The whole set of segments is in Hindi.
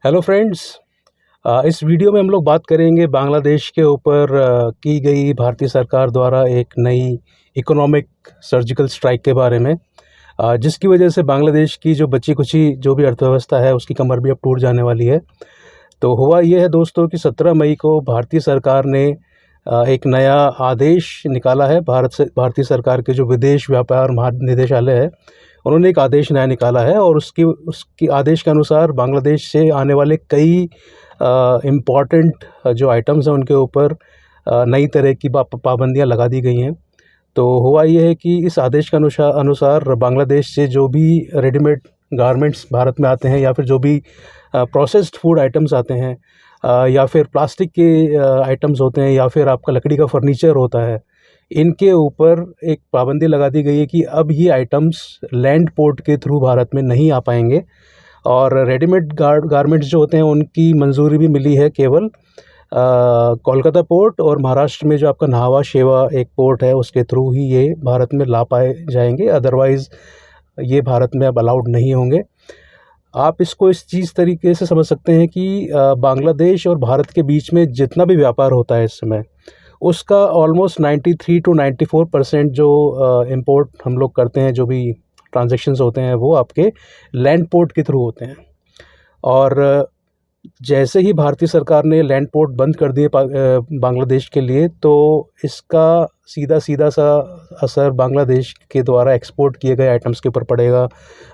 Hello friends. इस वीडियो में हम लोग बात करेंगे बांग्लादेश के ऊपर की गई भारतीय सरकार द्वारा एक नई इकोनॉमिक सर्जिकल स्ट्राइक के बारे में, जिसकी वजह से बांग्लादेश की जो बची कुची जो भी अर्थव्यवस्था है उसकी कमर भी अब टूट जाने वाली है। तो हुआ ये है दोस्तों कि 17 मई को भारतीय सरकार ने एक नया आदेश निकाला है। भारतीय सरकार के जो विदेश व्यापार महानिदेशालय है, उन्होंने एक आदेश नया निकाला है और उसकी आदेश के अनुसार बांग्लादेश से आने वाले कई इम्पॉर्टेंट जो आइटम्स हैं उनके ऊपर नई तरह की पाबंदियां लगा दी गई हैं। तो हुआ ये है कि इस आदेश के अनुसार बांग्लादेश से जो भी रेडीमेड गारमेंट्स भारत में आते हैं, या फिर जो भी प्रोसेस्ड फूड आइटम्स आते हैं, या फिर प्लास्टिक के आइटम्स होते हैं, या फिर आपका लकड़ी का फर्नीचर होता है, इनके ऊपर एक पाबंदी लगा दी गई है कि अब ये आइटम्स लैंड पोर्ट के थ्रू भारत में नहीं आ पाएंगे। और रेडीमेड गारमेंट्स जो होते हैं उनकी मंजूरी भी मिली है केवल कोलकाता पोर्ट और महाराष्ट्र में जो आपका न्हावा शेवा एक पोर्ट है उसके थ्रू ही ये भारत में ला पाए जाएंगे। अदरवाइज़ ये भारत में अब अलाउड नहीं होंगे। आप इसको इस चीज़ तरीके से समझ सकते हैं कि बांग्लादेश और भारत के बीच में जितना भी व्यापार होता है इस समय, उसका ऑलमोस्ट 93 to 94% जो इंपोर्ट हम लोग करते हैं, जो भी ट्रांजैक्शंस होते हैं, वो आपके लैंड पोर्ट के थ्रू होते हैं। और जैसे ही भारतीय सरकार ने लैंड पोर्ट बंद कर दिए बांग्लादेश के लिए, तो इसका सीधा सा असर बांग्लादेश के द्वारा एक्सपोर्ट किए गए आइटम्स के ऊपर पड़ेगा,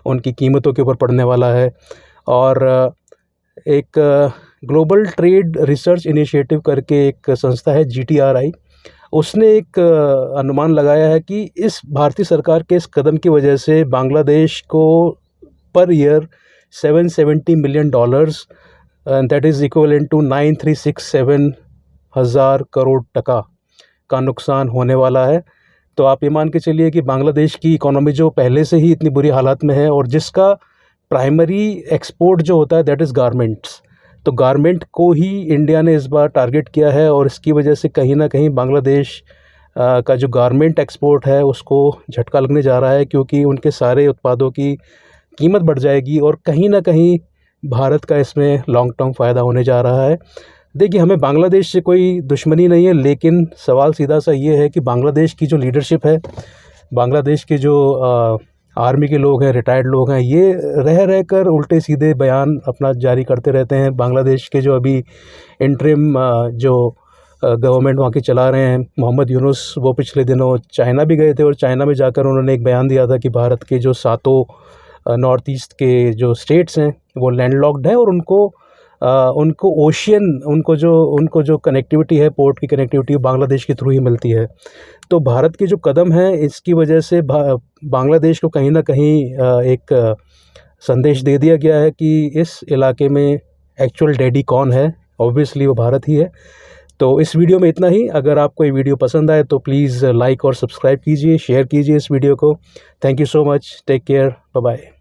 उनकी कीमतों के ऊपर पड़ने वाला है। और एक ग्लोबल ट्रेड रिसर्च इनिशिएटिव करके एक संस्था है GTRI, उसने एक अनुमान लगाया है कि इस भारतीय सरकार के इस कदम की वजह से बांग्लादेश को per year $770 million, that is equivalent to 9367 हज़ार करोड़ टका का नुकसान होने वाला है। तो आप ये मान के चलिए कि बांग्लादेश की इकोनॉमी जो पहले से ही इतनी बुरी हालत में है और जिसका प्राइमरी एक्सपोर्ट जो होता है दैट इज़ गारमेंट्स, तो गारमेंट को ही इंडिया ने इस बार टारगेट किया है। और इसकी वजह से कहीं ना कहीं बांग्लादेश का जो गारमेंट एक्सपोर्ट है उसको झटका लगने जा रहा है, क्योंकि उनके सारे उत्पादों की कीमत बढ़ जाएगी और कहीं ना कहीं भारत का इसमें लॉन्ग टर्म फ़ायदा होने जा रहा है। देखिए, हमें बांग्लादेश से कोई दुश्मनी नहीं है, लेकिन सवाल सीधा सा ये है कि बांग्लादेश की जो लीडरशिप है, बांग्लादेश के जो आर्मी के लोग हैं, रिटायर्ड लोग हैं, ये रह कर उल्टे सीधे बयान अपना जारी करते रहते हैं। बांग्लादेश के जो अभी इंटरिम जो गवर्नमेंट वहाँ की चला रहे हैं, मोहम्मद यूनुस, वो पिछले दिनों चाइना भी गए थे और चाइना में जाकर उन्होंने एक बयान दिया था कि भारत के जो 7 नॉर्थ ईस्ट के जो स्टेट्स हैं वो लैंडलॉक्ड हैं और उनको ओशियन, उनको जो कनेक्टिविटी है, पोर्ट की कनेक्टिविटी, बांग्लादेश के थ्रू ही मिलती है। तो भारत के जो कदम है, इसकी वजह से बांग्लादेश को कहीं ना कहीं एक संदेश दे दिया गया है कि इस इलाके में एक्चुअल डैडी कौन है, ऑब्वियसली वो भारत ही है। तो इस वीडियो में इतना ही। अगर आपको ये वीडियो पसंद आए तो प्लीज़ लाइक और सब्सक्राइब कीजिए, शेयर कीजिए इस वीडियो को। Thank you so much, take care, bye bye.